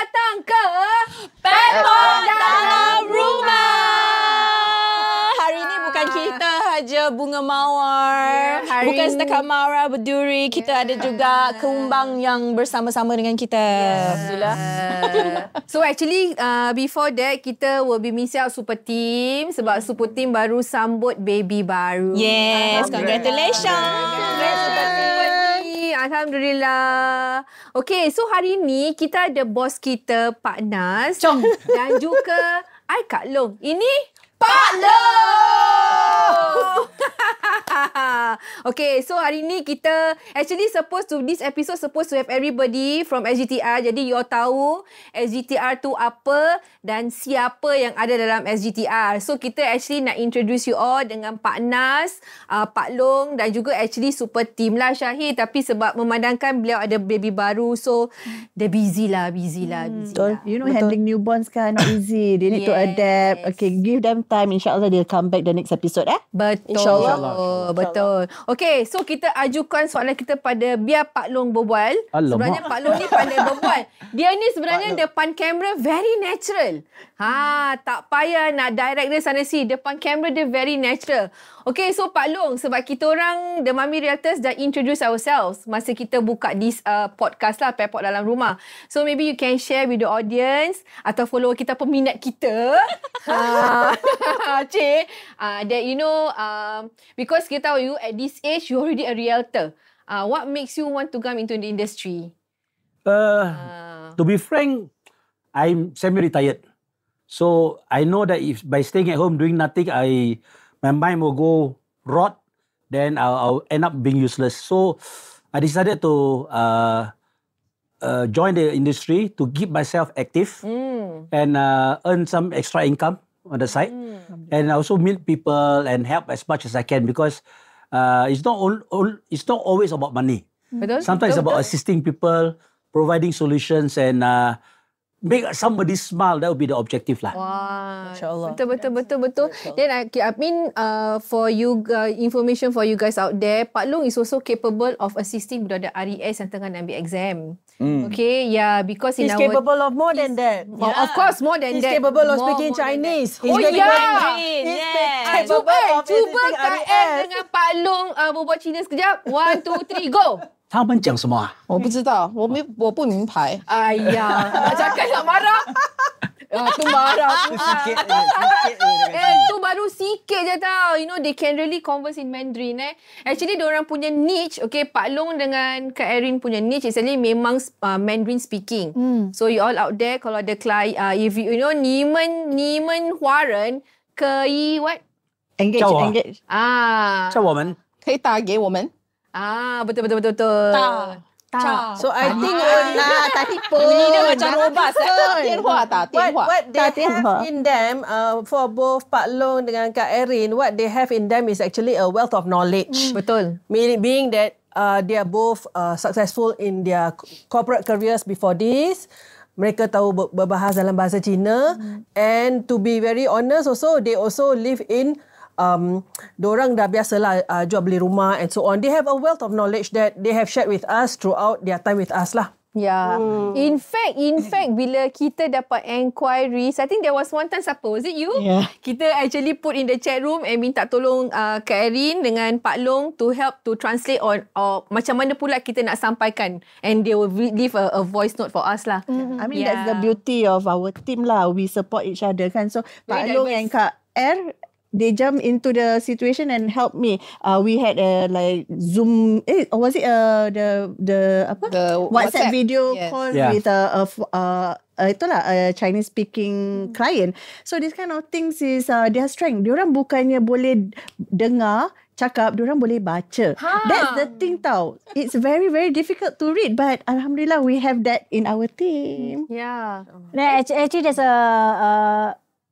datang ke Pepot Dalam Rumah. Hari ini bukan kita saja bunga mawar. Bukan setakat mawar berduri. Kita ada juga keumbang yang bersama-sama dengan kita. So actually before that kita will be missing out Super Team sebab Super Team baru sambut baby baru. Yes, congratulations. Alhamdulillah. Okay, so hari ni kita ada bos kita Pak Nas dan juga Kak Long. Ini Pak Long. Okay, so hari ni kita actually this episode supposed to have everybody from SGTR. Jadi you all tahu SGTR tu apa dan siapa yang ada dalam SGTR. So kita actually nak introduce you all dengan Pak Nas, Pak Long dan juga actually super team lah Syahir. Tapi sebab memandangkan beliau ada baby baru, so dia busy lah. Betul. You know, handling newborns kan not easy. They need to adapt. Okay, give them time. InsyaAllah they'll come back the next episode. Betul. InsyaAllah. Betul. Okay, so kita ajukan soalan kita pada biar Pak Long berbual. Sebenarnya Pak Long ni pandai berbual. Dia ni sebenarnya depan kamera very natural. Tak payah nak direct dia sana sini. Depan kamera dia very natural. Okay, so Pak Long, sebab kita orang The Mummy Realtors dah introduce ourselves masa kita buka this podcast lah, Pepot Dalam Rumah. So maybe you can share with the audience atau follower kita, peminat kita. Cik, that you know, because kita tahu you at this age, you already a realtor. What makes you want to come into the industry? To be frank, I'm semi-retired. So I know that if by staying at home doing nothing, my mind will go rot, then I'll end up being useless. So I decided to join the industry to keep myself active and earn some extra income on the side. And also meet people and help as much as I can, because it's not always about money. Betul? Sometimes it's about assisting people, providing solutions, and make somebody smile. That would be the objective lah. Wah, InsyaAllah. Betul. Then I mean, for you information for you guys out there, Pak Long is also capable of assisting budak-budak RES yang tengah nak ambil exam. Okay, yeah, because he's capable of more than that. Of course, more than he's that. capable of speaking Chinese. He's Cuba KL dengan Pak Long berbuat Cina sekejap. 1, 2, 3, go. 他们讲什么啊？我不知道，我不明白。哎呀，cakap nak marah. Tu marah. Tu baru sikit je tau. You know, they can really converse in Mandarin. Actually, diorang punya niche, okay, Pak Long dengan Kak Erin punya niche actually memang Mandarin speaking. So you all out there, kalau ada client, if you know, 你们华人可以 what? Engage. 叫我们可以打给我们。 betul. So I think Bunyi dia macam robot. 电话打电话。 what they have in them for both Pak Long dengan Kak Erin, what they have in them is actually a wealth of knowledge. Betul. Meaning being that they are both successful in their corporate careers before this. Mereka tahu berbahasa dalam bahasa Cina. And to be very honest also, they also live in dorang dah biasalah jual beli rumah and so on. They have a wealth of knowledge that they have shared with us throughout their time with us lah. Yeah. In fact, bila kita dapat enquiries, I think there was one time, siapa? Was it you? Yeah. Kita actually put in the chat room and minta tolong Kak Erin dengan Pak Long to help to translate or macam mana pula kita nak sampaikan. And they will leave a voice note for us lah. I mean, that's the beauty of our team lah. We support each other kan. So, Pak Long and Kak they jump into the situation and help me. We had a like Zoom. Was it the WhatsApp video call with a Chinese speaking client. So this kind of things is their strength. Diorang bukannya boleh dengar cakap, diorang boleh baca. That's the thing tau. It's very, very difficult to read, but Alhamdulillah we have that in our team. Yeah. Actually, there's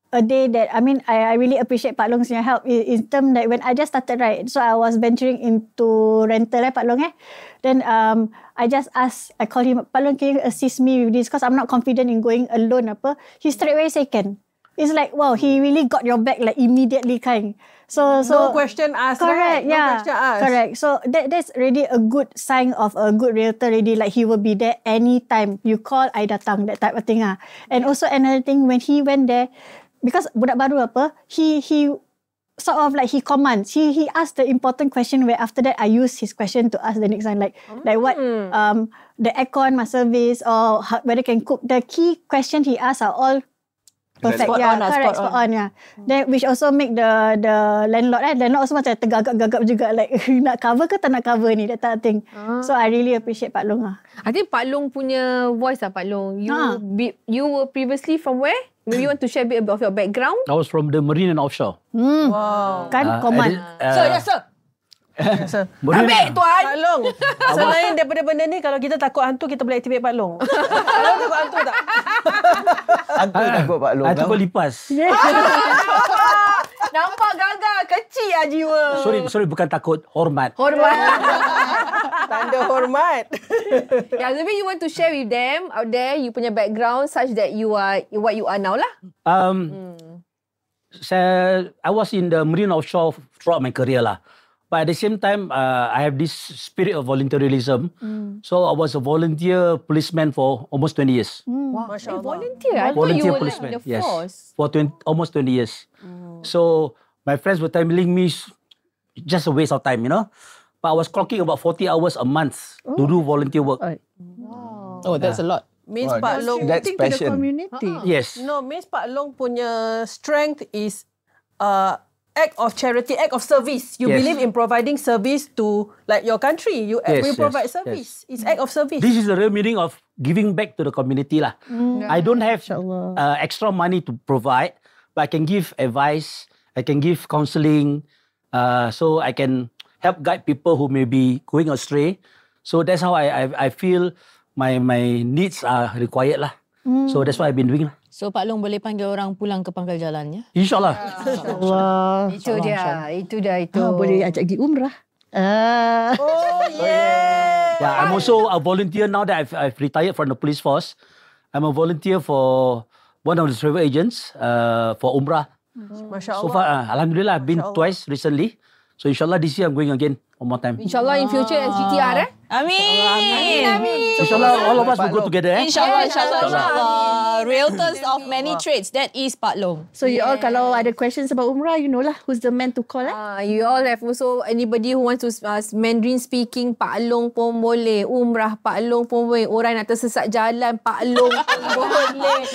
a day that I really appreciate Pak Long's help in terms that when I just started, right, so I was venturing into rental, Pak Long. Then I just asked, I called him, Pak Long, can you assist me with this? Because I'm not confident in going alone. He straight away say can. it's like, wow, he really got your back like immediately kind. So No question asked, right? correct, No yeah, question asked. correct. So that's really a good sign of a good realtor. Really, like he will be there anytime you call, I datang, that type of thing. And also another thing, when he went there, because budak baru apa, he sort of like he commands. He asked the important question where after that I use his question to ask the next one, like what the aircon must service or whether can cook. The key question he asked are all perfect. Spot Yeah, on lah, correct, spot spot on. Yeah. Then which also make the landlord also macam tergagap-gagap juga, like nak cover ke tak nak cover ni, that type of thing. So I really appreciate Pak Long lah. I think Pak Long punya voice lah, Pak Long. You were previously from where? Maybe you want to share a bit of your background? I was from the Marine and Offshore. Wow. Kan command. So, yes, sir. Yes, sir. Ambil tuan. Pak Long, selain daripada benda ni, kalau kita takut hantu, kita boleh activate Pak Long. Pak Long takut hantu tak? Hantu takut Pak Long. I takut lipas. Nampak gagal. Kecil lah jiwa. Sorry, bukan takut, hormat. Hormat. Tanda hormat. Yeah, maybe you want to share with them out there, you punya background such that you are what you are now lah. I was in the Marine Offshore throughout my career lah. But at the same time, I have this spirit of volunteerism. So I was a volunteer policeman for almost 20 years. Wow. Masya Allah. Volunteer. I thought you Volunteer were like policeman, in the yes. force. For almost 20 years. So my friends were telling me just a waste of time, you know. But I was clocking about 40 hours a month to do volunteer work. Oh, that's a lot. Means Wow, Pak Long. that's To the passion. community. Yes. No, means Pak Long punya strength is act of charity, act of service. You Yes. believe in providing service to like your country. You Yes, provide yes, service. It's act of service. This is the real meaning of giving back to the community lah. I don't have InsyaAllah. extra money to provide, but I can give advice, I can give counselling, so I can help guide people who may be going astray. So that's how I feel my needs are required lah. So that's what I've been doing lah. So Pak Long boleh panggil orang pulang ke pangkal jalan ya? InsyaAllah. Allah. Itu dia. Boleh ajak pergi umrah. Oh yeah. Yeah, I'm also a volunteer now that I've retired from the police force. I'm a volunteer for one of the travel agents for Umrah. Masya Allah. So far, Alhamdulillah, I've been twice recently. So insyaAllah this year I'm going again one more time. InsyaAllah in future SGTR Amin. So insyaAllah all of us will go together. InsyaAllah. Realtors of many trades. That is Pak Long. So you all kalau ada questions about umrah, you know lah who's the man to call. You all have also anybody who wants to Mandarin speaking, Pak Long pun boleh. Umrah Pak Long pun boleh. Orang nak tersesat jalan, Pak Long pun boleh.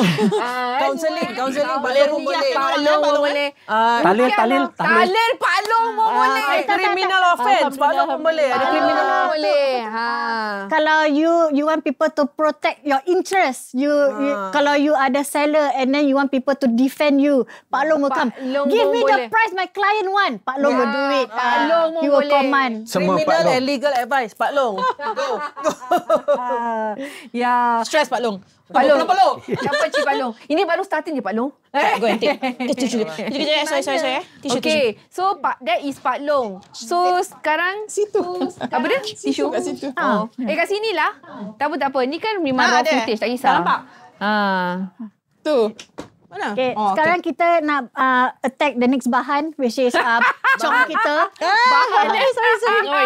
Counselling Pak Long pun boleh. Pak Long pun boleh. Talil. Talil Pak Long pun boleh. Criminal offence Pak Long pun boleh. Ada criminal. Boleh. Kalau you want people to protect your interest, you kalau you ada seller and then you want people to defend you, Pak Long will come. Long Give pun me boleh. the price my client want. Pak Long will do it. Pak Long pun He will boleh. command. Semua Pak Criminal Long. and legal advice Pak Long. Go. Ya. Stress Pak Long. Pak Long. Kenapa Long? Siapa Cik Pak Long? Ini baru starting je Pak Long. Go and take. Tisu. Kejap. Sorry. Tisu. Okay, so that is Pak Long. So sekarang apa dia? Tisu. Oh. Kat sini lah. Tak apa. Ni kan memang raw ada. footage, tak kisah. Nampak? Tu. Mana? Okay, sekarang kita nak attack the next bahan, which is chong kita. Bahan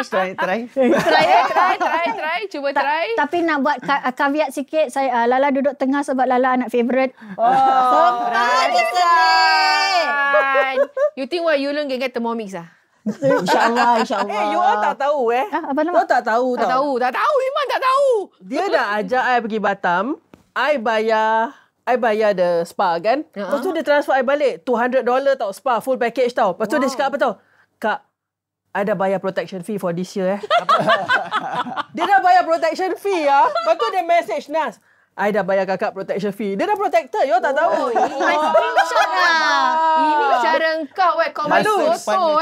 sorry. Try. Try. Cuba try. Tapi nak buat caveat sikit, saya Lala duduk tengah sebab Lala anak favourite. You think what you learn can get Thermomix ah? InsyaAllah. You all tak tahu Apa nama? You all tak tahu Tak tahu. Memang tak tahu. Dia dah ajak I pergi Batam. I bayar the spa kan. Lepas tu dia transfer I balik. $200 tau spa. Full package tau. Lepas tu dia cakap apa tau? Kak, I dah bayar protection fee for this year Dia dah bayar protection fee Lepas tu dia message Nas. I dah bayar kakak protection fee. Dia dah protector. You all tak tahu. Screenshot lah. Ini cara engkau kau main Halus. foto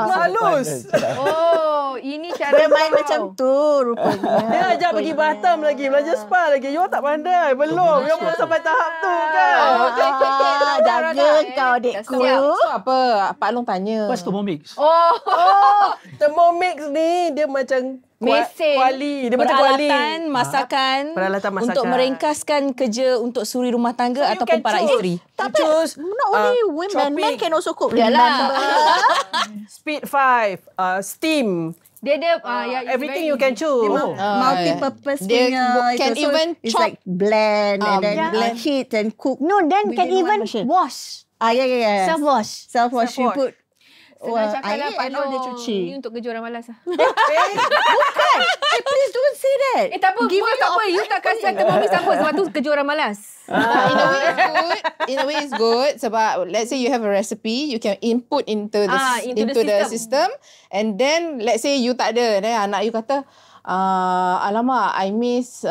Halus. Oh, ini cara Dia main kau. macam tu rupanya. Dia ajak pergi Batam lagi. Belajar spa lagi. You all tak pandai. Belum. You belum sampai tahap tu kan. Jaga kau adikku. So apa? Pak Long tanya. What's Thermomix? Oh. Thermomix ni dia macam Mesin. Kuali. Dia macam kuali. Peralatan masakan. Peralatan masakan. Untuk meringkaskan kerja untuk suri rumah tangga ataupun para isteri. Tapi not only women, men can also cook. Yalah. Speed 5, steam. Dia ada Everything you can choose. Multi-purpose Dia punya. can itu. So even it's chop. like blend and then blend. heat and cook. No, then can within one even machine. wash. Yeah. Self-wash. Self-wash. You put Senang cakap lah Pak air and all dia Long. cuci. Ni untuk kerja orang malas lah. Please don't say that. Tak apa. Bos tak apa. You tak kasih Thermomix tak apa. Sebab tu kerja orang malas. In a way it's good sebab let's say you have a recipe, you can input into the system, and then let's say you tak ada, then anak you kata alamak I miss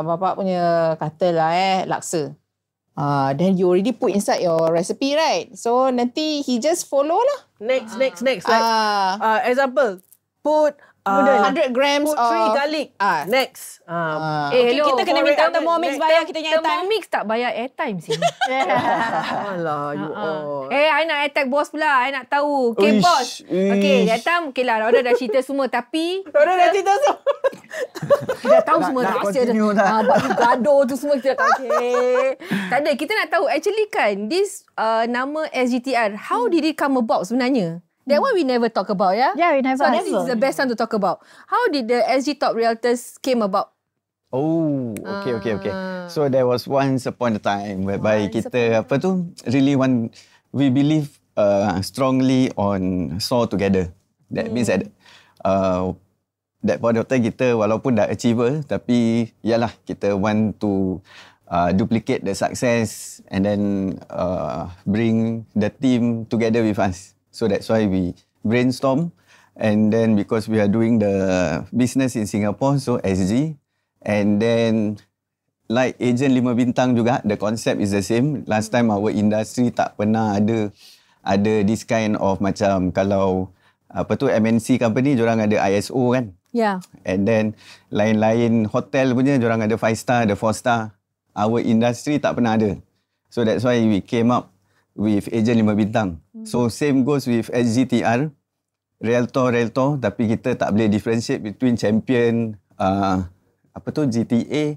bapak punya kata lah laksa. Then you already put inside your recipe, right? So nanti he just follow lah. Next. Like, example, put 100 grams put 3 of garlic. Next. Hello. Kita kena minta Thermomix bayar kita punya airtime. Thermomix tak bayar airtime sini. Alah, you all. I nak attack bos pula. I nak tahu. Okay, bos. Okay, that time, okay lah. Rhoda dah cerita semua. Tapi, Rhoda dah cerita semua. kita dah tahu semua rahsia dia. Baju gaduh tu semua kita dah tahu. Okay. Tak ada. Kita nak tahu. Actually kan, this nama SGTR, how did it come about sebenarnya? That one we never talk about, yeah? Yeah, we never. So this is the best one to talk about. How did the SG Top Realtors came about? Oh, okay. So there was once upon a time whereby kita we believe strongly on soar together. That means that that point of time kita walaupun dah achiever tapi yalah kita want to duplicate the success and then bring the team together with us. So that's why we brainstorm, and then because we are doing the business in Singapore, so SG, and then like agent 5 bintang juga, the concept is the same. Last time our industry tak pernah ada this kind of macam kalau MNC company diorang ada ISO kan. Yeah. And then lain-lain hotel punya diorang ada 5 star, ada 4 star. Our industry tak pernah ada. So that's why we came up with agent 5 bintang. So same goes with SGTR, Realtor, tapi kita tak boleh differentiate between champion, GTA,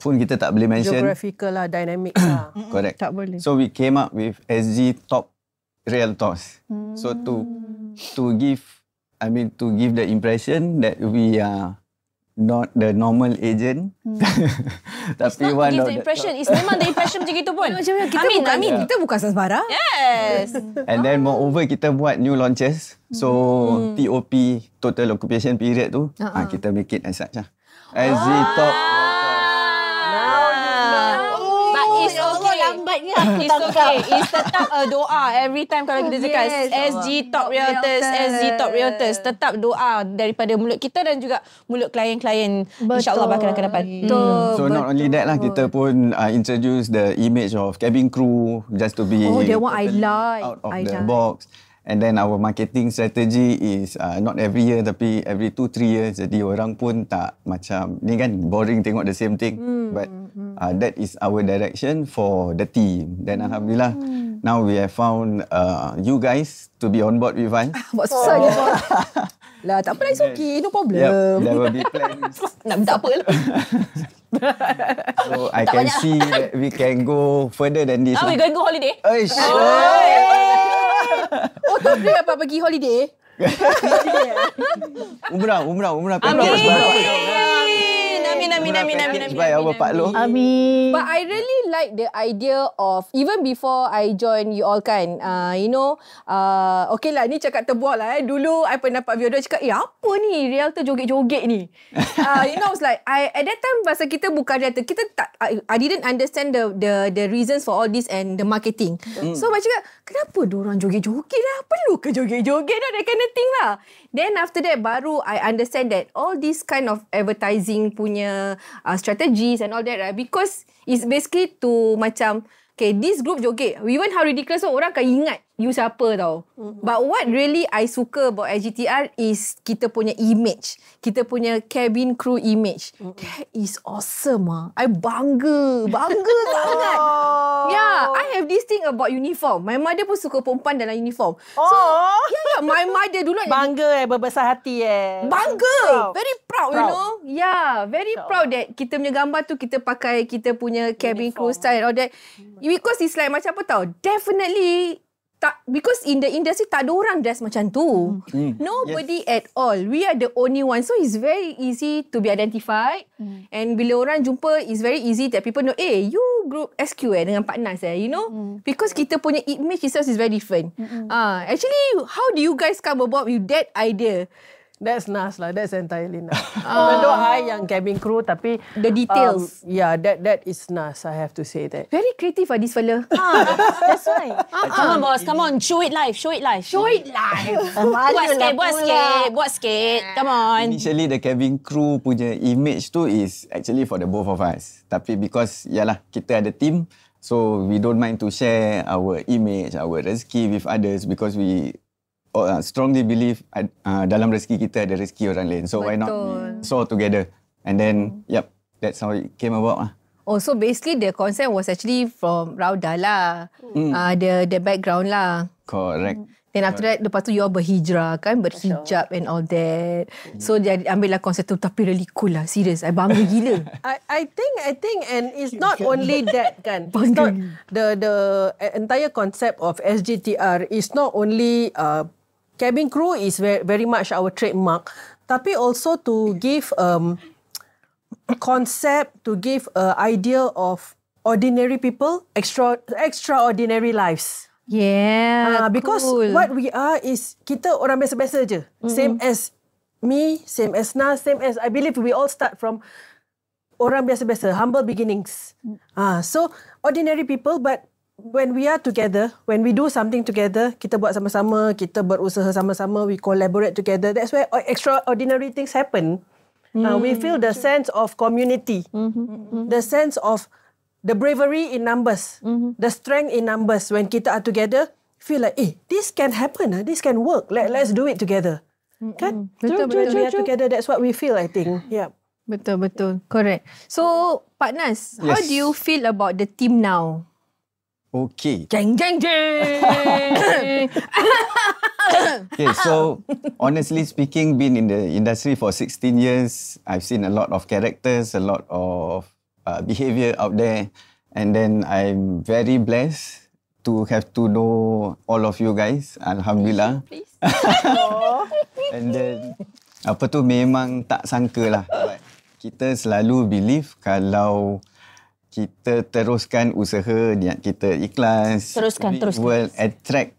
pun kita tak boleh mention. Geographical lah, dynamic lah. Correct. Tak boleh. So we came up with SG Top Realtors. So to give the impression that we are not the normal agent. Tapi one of the impression. It's memang the impression macam gitu pun. Kita bukan sembarang. Yes. And then moreover kita buat new launches. So TOP, total occupation period tu, kita make it as such lah. SG Top. But it's okay. Lambatnya. It's okay. It's tetap a doa every time kalau kita cakap SG Top Realtors, SG Top Realtors. Tetap doa daripada mulut kita dan juga mulut klien-klien. InsyaAllah akan dapat. So not only that lah, kita pun introduce the image of cabin crew just to be that one I like. out of the box. And then our marketing strategy is not every year tapi every 2-3 years. Jadi orang pun tak macam ni kan boring tengok the same thing. But that is our direction for the team. Dan alhamdulillah now we have found you guys to be on board with us. Buat susah je. Lah, tak apa lah, it's okay. No problem. Yep, there will be plans. Nak minta apa lah. So I can see that we can go further than this. We going go holiday? Oh, tak boleh dapat pergi holiday? Umrah. Amin. By our Pak Long. Amin. But I really like the idea of, even before I join you all kan, okay lah, ni cakap terbuat lah. Dulu I pernah dapat video cakap, apa ni realtor joget-joget ni? It's like, at that time masa kita bukan realtor, kita tak, I didn't understand the reasons for all this and the marketing. So I cakap, kenapa diorang joget-joget lah? Perlu ke joget-joget lah? That kind of thing lah. Then after that, baru I understand that all this kind of advertising punya strategies and all that, right? Because it's basically to macam, okay, this group joget, even how ridiculous, so orang akan ingat you siapa tau. But what really I suka about SGTR is kita punya image. Kita punya cabin crew image. That is awesome I bangga sangat. Yeah, I have this thing about uniform. My mother pun suka perempuan dalam uniform. So, my mother dulu bangga berbesar hati bangga. Very proud, you know. Yeah, very proud that kita punya gambar tu kita pakai kita punya cabin crew style all that. Because it's like macam apa tau. Definitely because in the industry tak ada orang dress macam tu. Nobody at all. We are the only one. So it's very easy to be identified. And bila orang jumpa, it's very easy that people know, you group SQ dengan Pak Nas you know. Because kita punya image itself is very different. Actually, how do you guys come about with that idea? That's Nas lah. That's entirely Nas. Even though I yang cabin crew, tapi the details. That is Nas. I have to say that. Very creative this fella. That's why. Come on, boss. Come on. Show it live. Buat sikit. Come on. Initially, the cabin crew punya image tu is actually for the both of us. Tapi because, kita ada team, so we don't mind to share our image, our rezeki with others because we strongly believe dalam rezeki kita ada rezeki orang lain. So why not soar together? And then, that's how it came about. So basically the concept was actually from Rauda lah. The background lah. Correct. Then after that, lepas tu you all berhijrah kan, berhijab and all that. So dia ambil lah konsep tu, tapi really cool lah. Serius, I bangga gila. I think and it's not only that kan. It's not the entire concept of SGTR is not only cabin crew is very much our trademark, tapi also to give concept, to give idea of ordinary people, extraordinary lives. Yeah, because cool. What we are is kita orang biasa-biasa je. Same as me, same as Nas, same as I believe we all start from orang biasa-biasa, humble beginnings. So ordinary people, but when we are together, when we do something together, kita buat sama-sama, kita berusaha sama-sama, we collaborate together. That's where extraordinary things happen. We feel the sense of community, the sense of the bravery in numbers, the strength in numbers. When kita are together, feel like, this can happen, this can work. Let's do it together. Kan? True. We are together, that's what we feel, I think. Yeah. Betul. Correct. So, Pak Nas, how do you feel about the team now? Okay. Jeng. Okay, so honestly speaking, been in the industry for 16 years, I've seen a lot of characters, a lot of behavior out there. And then I'm very blessed to have to know all of you guys. Alhamdulillah. Please. And then, memang tak sangka lah. Kita selalu believe kalau kita teruskan usaha, niat kita ikhlas, teruskan. will attract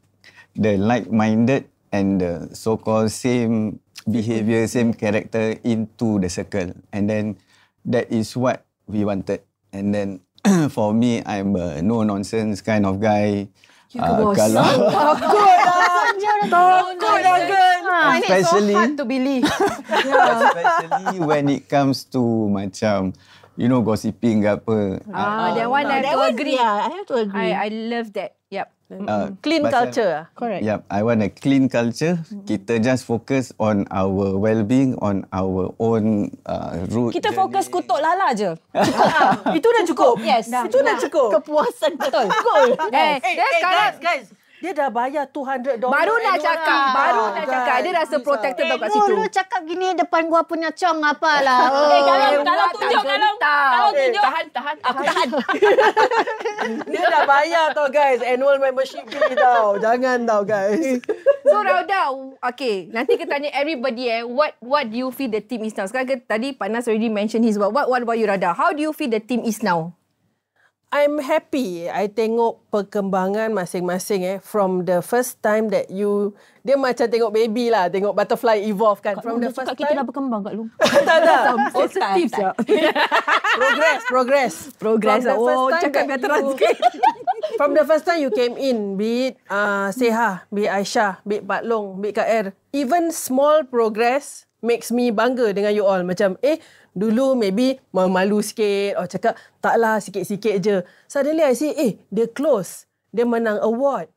the like-minded and the so-called same behavior, same character into the circle. And then that is what we wanted. And then for me, I'm a no-nonsense kind of guy. Takut especially, so hard to believe. Especially when it comes to macam, gossiping ke apa. That one I have to agree. I have to agree. I love that. Yep. Clean culture. Correct. Yep, I want a clean culture. Kita just focus on our well-being, on our own route. Kita fokus kutuk lala je. Itu dah cukup. Yes. Itu dah cukup. Kepuasan betul. Guys. Dia dah bayar $200. Baru nak cakap. Dia rasa protected tau kat situ. Lu cakap gini depan gua punya cong apalah. Kalau tunjuk. Tahan. Aku tahan. Dia dah bayar tau guys. Annual membership fee tau. Jangan tau guys. So Rauda, okay, nanti kita tanya everybody what do you feel the team is now? Sekarang tadi Pak Nas already mentioned his what about you Rauda? How do you feel the team is now? I'm happy. I tengok perkembangan masing-masing from the first time that dia macam tengok baby lah, tengok butterfly evolve kan. From the first time kita dah berkembang kat lu. Tak. Positif je. Progress. Cakap biar terang sikit. From the first time you came in, be it Seha, be it Aisyah, be it Pak Long, be it Kak Er, even small progress makes me bangga dengan you all. Macam dulu maybe malu sikit or cakap taklah sikit-sikit je. Suddenly I see dia close. Dia menang award.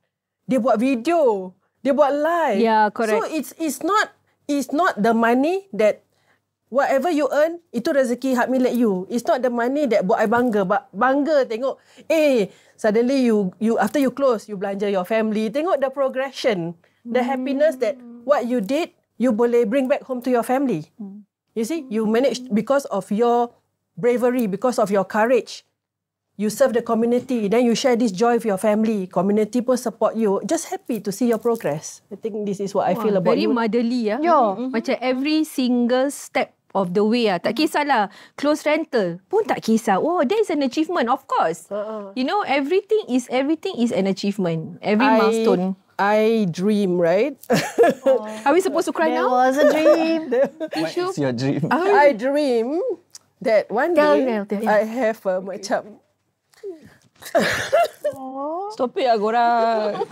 dia buat video, dia buat live. Yeah, correct. So it's not the money that whatever you earn, itu rezeki hak milik you. It's not the money that buat I bangga. Bangga tengok, suddenly you after you close, you belanja your family. Tengok the progression, the happiness that what you did, you boleh bring back home to your family. You see, you managed because of your bravery, because of your courage. You serve the community, then you share this joy with your family. Community pun support you. Just happy to see your progress. I think this is what I feel about very you. Very motherly ya. Macam every single step of the way tak kisahlah close rental pun tak kisah. Oh, that is an achievement, of course. You know, everything is an achievement. Every milestone. I dream, right? Are we supposed to cry now? There was a dream. What is your dream? I dream that one day I have a macam Stop it lah korang.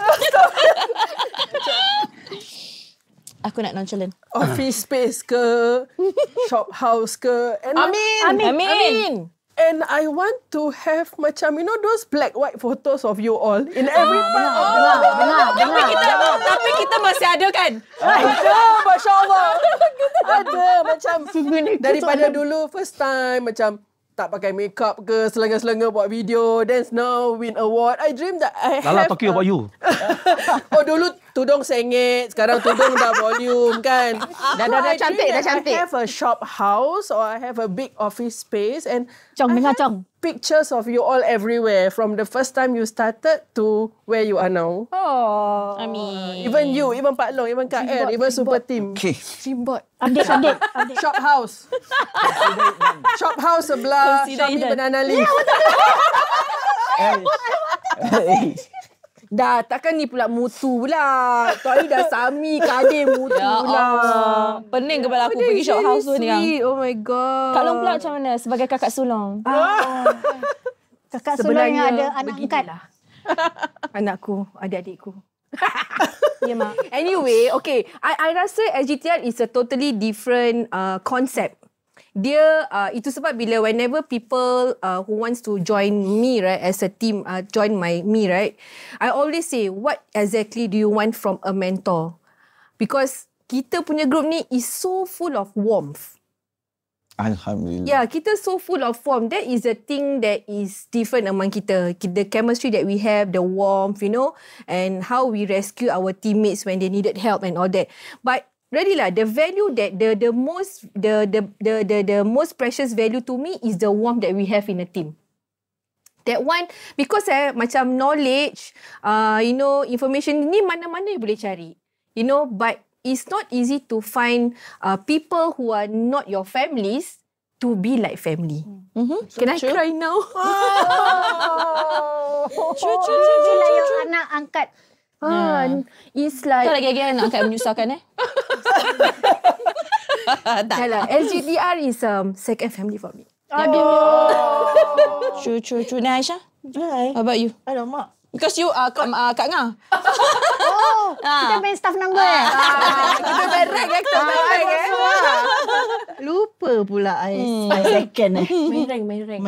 Aku nak nonchalant. Office space ke, shop house ke. And Amin. And I want to have macam, you know, those black white photos of you all in every part of the world. Tapi kita masih ada kan? Ada, Masya Allah. Ada, macam daripada dulu first time macam tak pakai makeup ke, selenge-selenge buat video, then now win award. I dream that I have... Lala talking about you. Oh, dulu tudung sengit, sekarang tudung dah volume kan. Dah cantik, dah cantik. I have a shop house or I have a big office space and Chong, I dengar have Chong. pictures of you all everywhere from the first time you started to where you are now. Oh, Amin. Even you, even Pak Long, even Kak Er, even Super Team. Okay. Update. Shop house. Shop house sebelah Shopee Banana Leaf. Dah, takkan ni pula mutu pula. Tuan dah Sami, Kadir mutu pula. Pening kepala aku pergi shop house tu ni. Oh my God. Kak Long pula macam mana sebagai kakak sulung? Kakak sulung yang ada anak angkat. Anakku, adik-adikku. Ya, Mak. Anyway, okay. I rasa SGTR is a totally different concept. Dia, itu sebab bila whenever people who wants to join me, right, as a team, join me, right, I always say, what exactly do you want from a mentor? Because kita punya group ni is so full of warmth. Alhamdulillah. Yeah, kita so full of warmth. That is a thing that is different among kita. The chemistry that we have, the warmth, you know, and how we rescue our teammates when they needed help and all that. But really lah, the value that the most precious value to me is the warmth that we have in a team. That one, because macam knowledge, you know, information ni mana-mana you boleh cari, you know, but it's not easy to find people who are not your families to be like family. Can I cry now? Itulah yang anak angkat. It's like... Tak lagi nak angkat menyusahkan Tak lah. SGTR is second family for me. True. Ni Aisyah? How about you? Alamak. Because you are Kak Ngah. Kita main staff number Kita main rank Lupa pula I second Main rank.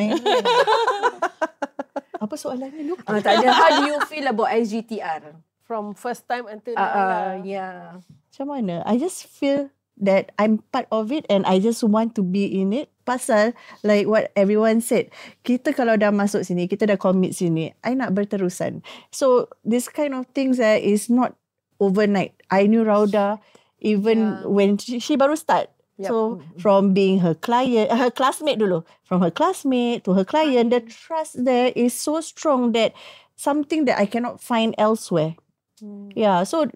Apa soalannya lupa? Tak ada. How do you feel about SGTR? From first time until now. Yeah. Macam mana? I just feel that I'm part of it and I just want to be in it. Pasal like what everyone said, kita kalau dah masuk sini, kita dah commit sini, I nak berterusan. So this kind of things is not overnight. I knew Rauda even when she baru start. Yep. So from being her client, her classmate dulu, from her classmate to her client, the trust there is so strong that something that I cannot find elsewhere. Yeah, so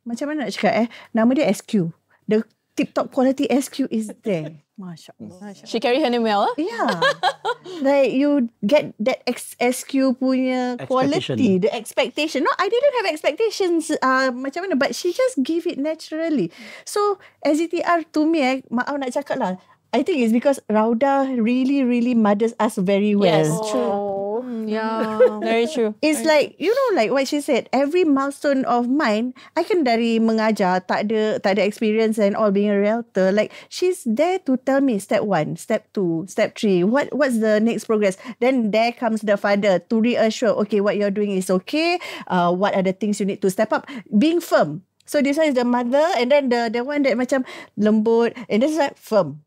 macam mana nak cakap nama dia SQ. The tip-top quality SQ is there. Masya Allah. She carry her name well. Yeah. Like you get that SQ punya quality, the expectation. No, I didn't have expectations macam mana, but she just give it naturally. So SGTR to me, maaf nak cakap lah, I think it's because Rauda really mothers us very well. Yes, true. Yeah. Very true. It's like, you know, like what she said, every milestone of mine, I can dari mengajar, tak ada experience and all being a realtor. Like, she's there to tell me step 1, step 2, step 3, what's the next progress. Then there comes the father to reassure, okay, what you're doing is okay. What are the things you need to step up? Being firm. So this one is the mother, and then the one that macam lembut, and this is like firm.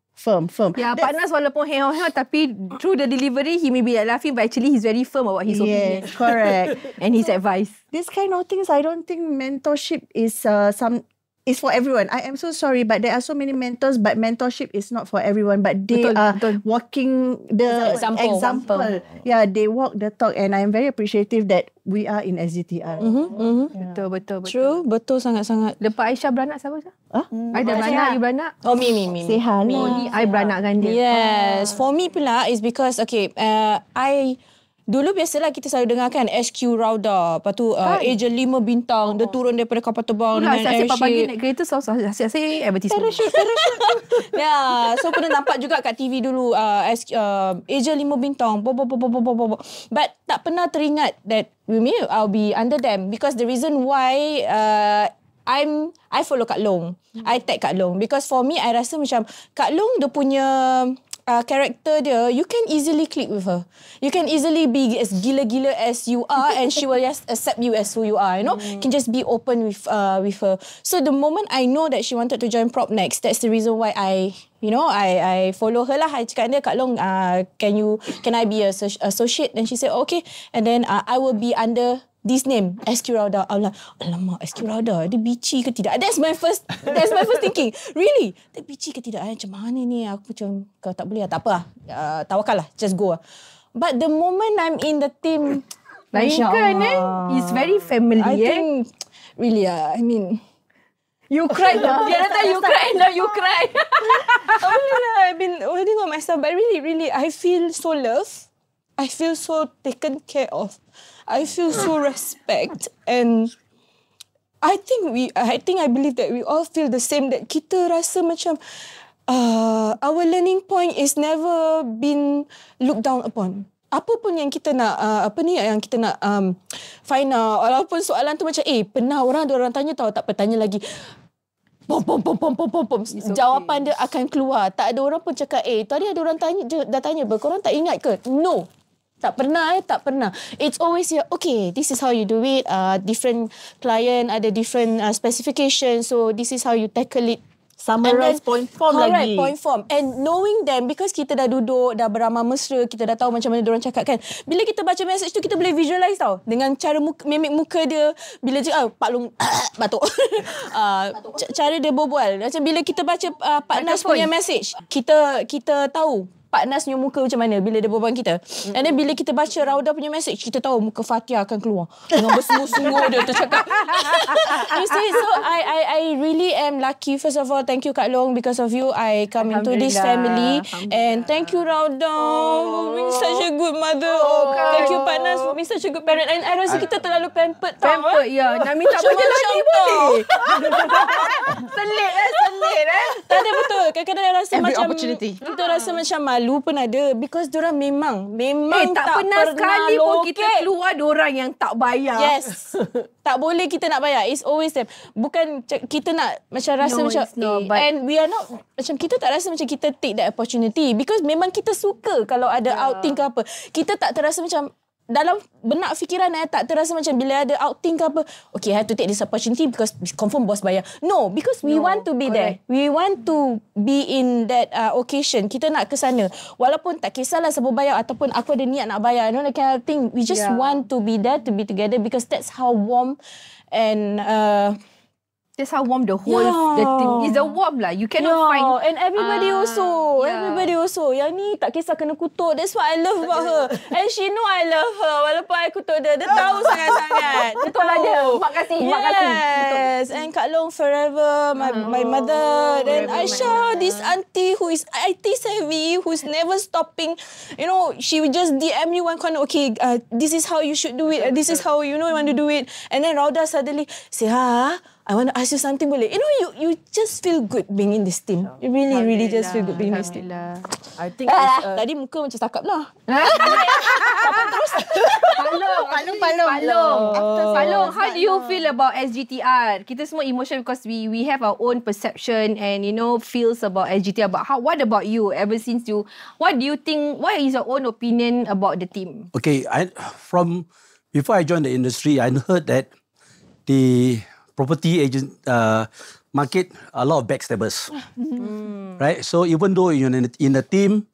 Yeah, Pak Nas walaupun heo-heo tapi through the delivery he may be like laughing, but actually he's very firm about his opinion. Correct. And his advice. This kind of things, I don't think mentorship is is for everyone. I am so sorry, but there are so many mentors, but mentorship is not for everyone. But they are walking the example. Yeah, they walk the talk, and I am very appreciative that we are in SGTR. Betul. True, betul sangat-sangat. Lepas Aisyah beranak siapa? I dah beranak, you beranak? Oh, me. Say hi. Ni I beranakkan dia. Yes. For me pula is because, okay, dulu biasalah kita selalu dengarkan SQ Rauda. Lepas tu Agent 5 bintang. Dia turun daripada kapal terbang dengan airship. Pagi airship. naik kereta asyik advertisement. Parachute. Yeah. So pernah nampak juga kat TV dulu Agent 5 bintang. But tak pernah teringat that I'll be under them. Because the reason why I follow Kak Long. I tag Kak Long. Because for me, I rasa macam Kak Long dia punya character dia, you can easily click with her. You can easily be as gila-gila as you are, and she will just accept you as who you are, you know. Can just be open with her. So the moment I know that she wanted to join PropNext, that's the reason why I follow her lah. I cakap dia, Kak Long, can I be a associate? And she said, okay. And then I will be under this name, SQ Rauda. Alamak, SQ Rauda, dia bici ke tidak? That's my first thinking. Really? Dia bici ke tidak? Macam mana ni? Aku macam, kalau tak boleh, tak apa lah. Tawakal lah, just go lah. But the moment I'm in the team, lain kan it's very family. I think, really, I mean, you cried now. Dia kata you cried now, you cried. I've been holding on myself, but really, I feel so loved. I feel so taken care of. I feel so respect, and I believe that we all feel the same, that kita rasa macam our learning point is never been looked down upon. Apa pun yang kita nak yang kita nak find out, walaupun soalan tu macam pernah orang tanya tahu, tak bertanya lagi. Pom. Jawapan dia akan keluar. Tak ada orang pun cakap tadi ada orang dah tanya korang tak ingat ke? No. Tak pernah. It's always okay, this is how you do it. Different client ada different specification. So this is how you tackle it. Summarize point form lagi. Correct, point form. And knowing them, because kita dah duduk, dah beramah mesra, kita dah tahu macam mana diorang cakap kan. Bila kita baca message tu, kita boleh visualize tau. Dengan cara mimik muka dia. Bila dia, Pak Long, batuk. Cara dia berbual. Macam bila kita baca Pak Nas punya message, kita tahu Pak Nas punya muka macam mana bila dia berbual kita. And then bila kita baca Rauda punya message, kita tahu muka Fatia akan keluar dengan bersungguh-sungguh dia tercakap. You see, so I really am lucky. First of all, thank you Kak Long. Because of you, I come into this family. And thank you Rauda for being such a good mother. Thank you Pak Nas for being such a good parent. And I rasa kita terlalu pampered tau. Pampered, ya. Nak minta benda lagi boleh. Selit. Tak ada, betul. Kadang-kadang rasa macam kita rasa macam malu pun ada, because diorang memang tak pernah sekali pun lokek. kita keluar diorang yang tak bayar. Yes. Tak boleh kita nak bayar. It's always them. Bukan kita nak macam rasa macam and we are not macam, kita tak rasa macam kita take that opportunity, because memang kita suka kalau ada outing ke apa. Kita tak terasa macam dalam benak fikiran tak terasa macam bila ada outing ke apa, okay, I have to take this opportunity because confirm bos bayar. No, because we want to be there. We want to be in that occasion. Kita nak ke sana. Walaupun tak kisahlah siapa bayar ataupun aku ada niat nak bayar. You know, that kind of thing. We just want to be there, to be together, because that's how warm and that's how warm the whole the thing is. The warm lah. You cannot find. And everybody also. Yang ni tak kisah kena kutuk. That's what I love about her. And she know I love her. Walaupun I kutuk dia, dia tahu sangat-sangat. Betul lah dia. Mak kasih. Yes. And Kak Long forever. My mother. Then Aisyah, this auntie who is IT savvy, who's never stopping. You know, she will just DM you one corner. Okay, this is how you should do it. This is how you want to do it. And then Rauda suddenly say, I want to ask you something, boleh? You know, you just feel good being in this team. You really just feel good being in this team. I think it's, tadi muka macam cakap lah. Kapan terus? Palong, how do you feel about SGTR? Kita semua emotional because we have our own perception and feels about SGTR. But what about you? Ever since what do you think? What is your own opinion about the team? Okay, before I joined the industry, I heard that the property agent market a lot of backstabbers, right? So even though you're in a team,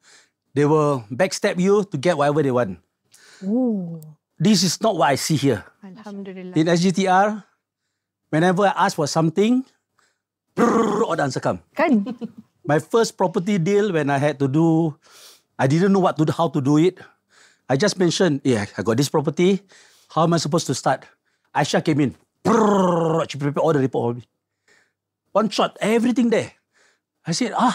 they will backstab you to get whatever they want. Ooh. This is not what I see here. Alhamdulillah. In SGTR, whenever I ask for something, all the answer come. Kan? My first property deal when I had to do, I didn't know how to do it. I just mentioned, I got this property. How am I supposed to start? Aisha came in. She prepared all the report for me. One shot, everything there. I said, I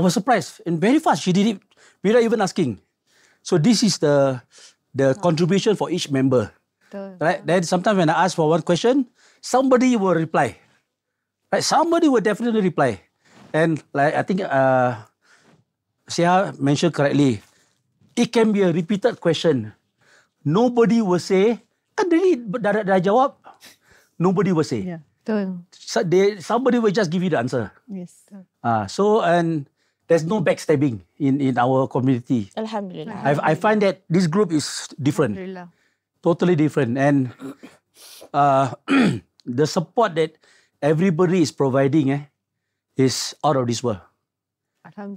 was surprised. And very fast, she did it without even asking. So this is the contribution for each member. Right? Then sometimes when I ask for one question, somebody will reply. Right? Somebody will definitely reply. And like I think Sia mentioned correctly, it can be a repeated question. Nobody will say, dah jawab. Nobody will say. Yeah. Somebody will just give you the answer. Yes. And there's no backstabbing in our community. Alhamdulillah. I find that this group is different. Totally different. And the support that everybody is providing is out of this world.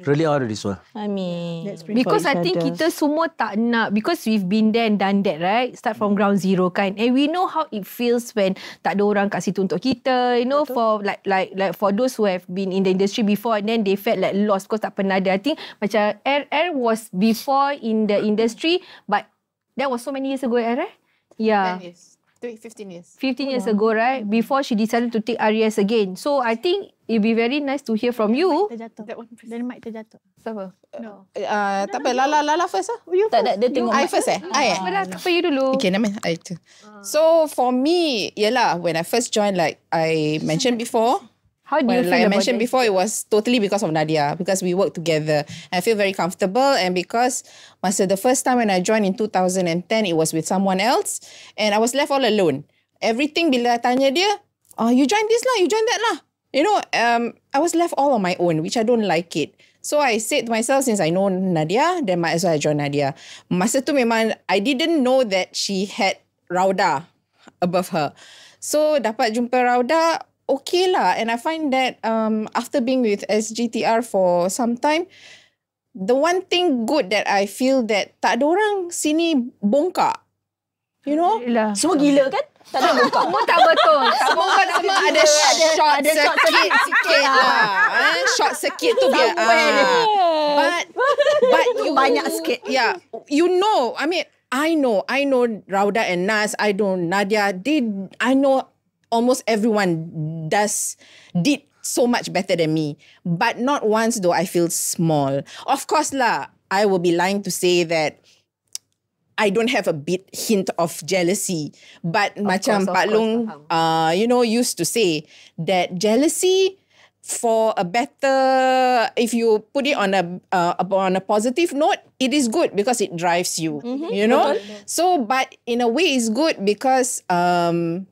Really out of this world. I mean, because I think kita semua tak nak, because we've been there and done that, right? Start from ground zero kan. And we know how it feels when tak ada orang kat situ untuk kita. For like for those who have been in the industry before and then they felt like lost because tak pernah ada. I think macam Air was before in the industry, but that was so many years ago, right? Yeah. 10 years. 15 years. 15 years ago, right? Before she decided to take RES again. So I think it'd be very nice to hear from you. Dan mic terjatuh. Siapa? No. Tak apa, Lala first lah. Tak ada, dia tengok. I first Apa you dulu? Okay, nama I tu. So for me, when I first joined, like I mentioned before, how do you feel like I about mentioned before, it was totally because of Nadia, because we work together. I feel very comfortable, and because the first time when I joined in 2010, it was with someone else, and I was left all alone. Everything bila tanya dia, you join this lah, you join that lah. I was left all on my own, which I don't like it. So I said to myself, since I know Nadia, then might as well I join Nadia. Masa tu memang, I didn't know that she had Rauda above her. So dapat jumpa Rauda, okay lah. And I find that after being with SGTR for some time, the one thing good that I feel that tak ada orang sini bongkak. Semua gila kan? Tak ada bongkak. Semua tak betul. Semua ada short sikit lah. Short sikit tu biar. But you banyak sikit. Yeah. I mean, I know Rauda and Nas, I know Nadia, I know almost everyone did so much better than me. But not once do I feel small. Of course lah, I will be lying to say that I don't have a bit hint of jealousy. But macam Pak Long, used to say that jealousy for a better, if you put it on a positive note, it is good because it drives you, So, but in a way it's good because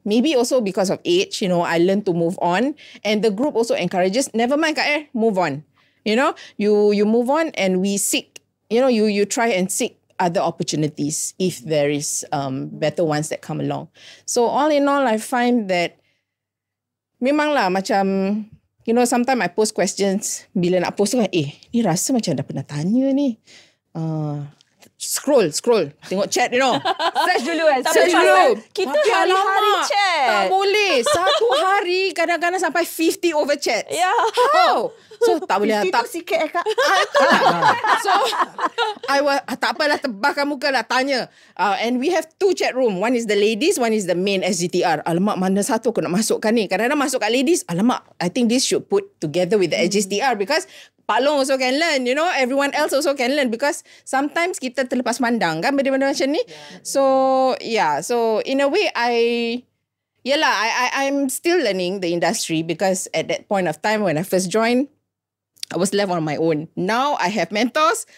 maybe also because of age, I learned to move on. And the group also encourages, never mind Kak move on. You move on and we seek, you try and seek other opportunities if there is better ones that come along. So all in all, I find that memang lah macam, sometimes I post questions, bila nak post kan, ni rasa macam dah pernah tanya ni. Scroll. Tengok chat, Search dulu Search dulu. Kita hari-hari chat. Tak boleh. Satu hari kadang-kadang sampai 50 over chat. Yeah. How? So tak boleh. Itu sikit Kak. So tak apalah, terbahkan muka lah, tanya. And we have 2 chat room. One is the ladies, one is the main SGTR. Alamak, mana satu aku nak masukkan ni? Kadang-kadang masuk kat ladies. Alamak, I think this should put together with the SGTR because Pak Long also can learn, everyone else also can learn because sometimes kita terlepas pandang kan benda-benda macam ni. So in a way I'm still learning the industry because at that point of time when I first joined, I was left on my own. Now I have mentors.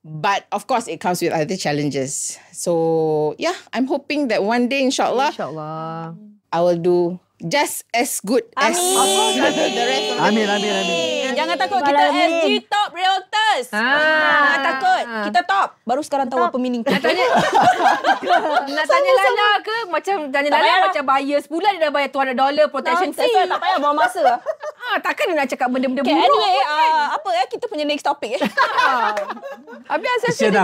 But of course, it comes with other challenges. So yeah, I'm hoping that one day, insyaAllah, I will do just as good as the rest of the Amin. Jangan takut, kita SG Top Realtors. Jangan takut, kita top. Baru sekarang tahu apa meaning top. Nak tanya Lala ke? Macam tanya Lala macam bayar sebulan dia dah bayar $200 protection fee. Tak payah buang masa. Takkan dia nak cakap benda-benda buruk. Anyway, kita punya next topic. Habis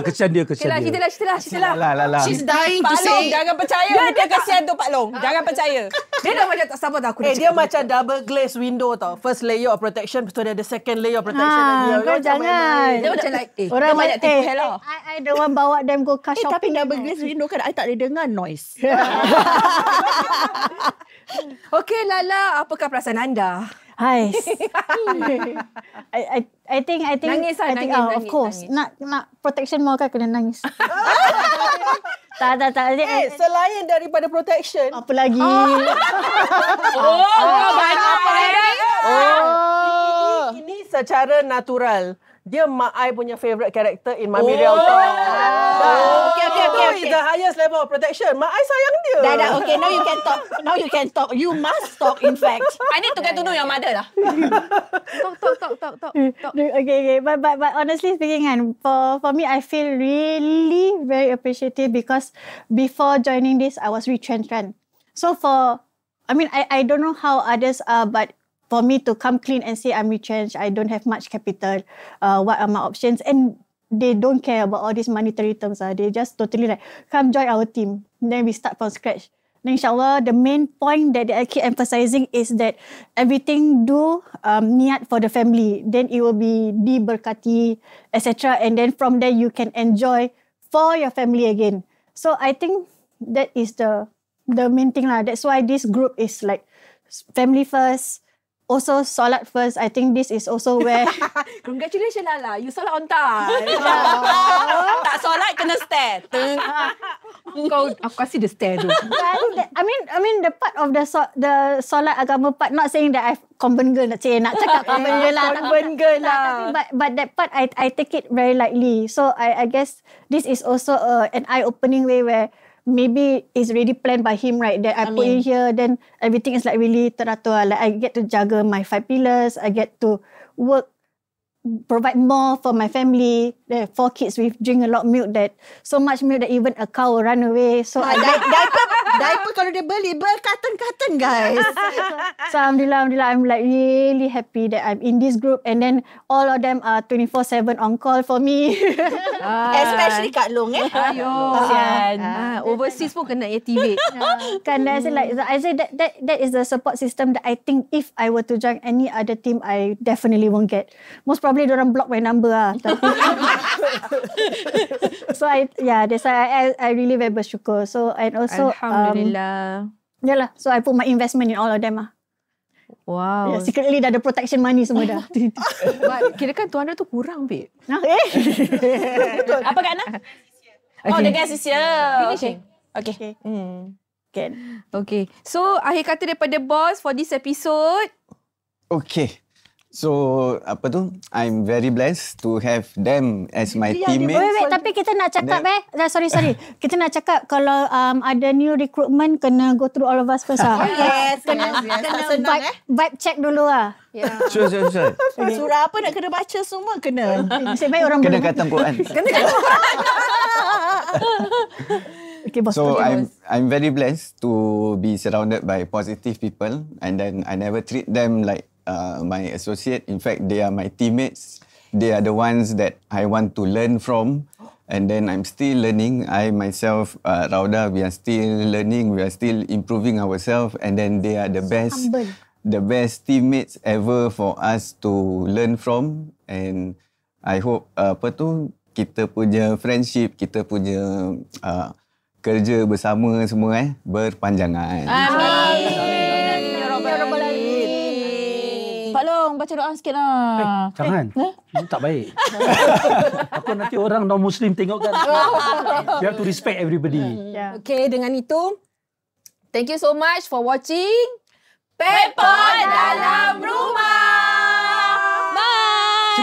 Kesian dia. Ceritalah. Lala. She's dying to Pak Long, say. jangan percaya. Dia kesian tu Pak Long. Jangan percaya. Dia dah macam tak sabar dah aku nak Dia macam double glaze window tau. First layer of protection, lepas tu dia ada second layer of protection lagi. Kau jangan. Dia macam like Orang banyak tipu hello. I the one bawa them go car shopping. Tapi double glaze window kan I tak boleh dengar noise. Okay Lala, apakah perasaan anda? Hai. I think Nangis lah, I think, nangis, of course. nangis. Nak protection more kan kena nangis. tak. Selain daripada protection, Apa lagi? ini secara natural. Dia Mak Ai punya favourite character in Mami Real Talk. Okay. It's the highest level of protection. Mak Ai sayang dia. Dah. Okay, now you can talk. You must talk, in fact. I need to get to know your mother lah. Talk. Okay. But honestly speaking, kan, for me, I feel really very appreciative because before joining this, I was retrenched, kan. So I don't know how others are, but for me to come clean and say I'm retrenched, I don't have much capital, what are my options? And they don't care about all these monetary terms. They just totally like, come join our team. Then we start from scratch. Then insyaAllah, the main point that I keep emphasizing is that everything do niat for the family. Then it will be diberkati, etc. And then from there, you can enjoy for your family again. So I think that is the main thing lah. That's why this group is like family first, also solat first. I think this is also where Congratulations Lala, you solat on time. Tak solat kena stare. Aku kasih dia stare tu. I mean the part of the solat agama part, not saying that I convent girl nak cakap convent girl lah. Convent girl lah. But that part I take it very lightly. So I guess this is also an eye-opening way where maybe it's already planned by him, right? That I put in here, then everything is like really teratur. Like I get to jaga my 5 pillars. I get to work, provide more for my family. There are 4 kids. We drink a lot of milk, so much milk that even a cow will run away. So Diaper kalau dia beli berkarton-karton, guys. So Alhamdulillah, I'm like really happy that I'm in this group, and then all of them are 24/7 on call for me. Especially Kak Long Ayo. Overseas pun kena activate. Kan I say that is the support system that I think if I were to join any other team, I definitely won't get. Most probably diorang block my number lah. So that's why I really very bersyukur. So and also Alhamdulillah. Yalah, so I put my investment in all of them lah. Wow. Yeah, secretly dah ada protection money semua dah. But kira kan $200 tu kurang, babe. Apa Kak Ana? Oh, the gas is here. Finishing. Okay. Okay. So, akhir kata daripada boss for this episode. Okay. So, I'm very blessed to have them as my teammates. Wait, tapi kita nak cakap sorry. Kita nak cakap kalau ada new recruitment, kena go through all of us first lah. Yes. Kena vibe check dulu lah. Yeah. Sure. surah apa nak kena baca semua kena. Nasib baik orang Kena khatam Quran. Okay, boss. So I'm very blessed to be surrounded by positive people, and then I never treat them like my associate. In fact, they are my teammates. They are the ones that I want to learn from. And then I'm still learning. I myself, Rauda, we are still learning. We are still improving ourselves. And then they are the best teammates ever for us to learn from. And I hope kita punya friendship, kita punya kerja bersama semua berpanjangan. Amin. Pak Long, baca doa sikit lah. Jangan. Itu tak baik. Aku nanti orang non-Muslim tengok kan. You have to respect everybody. Okay, dengan itu, thank you so much for watching Pepot Dalam Rumah.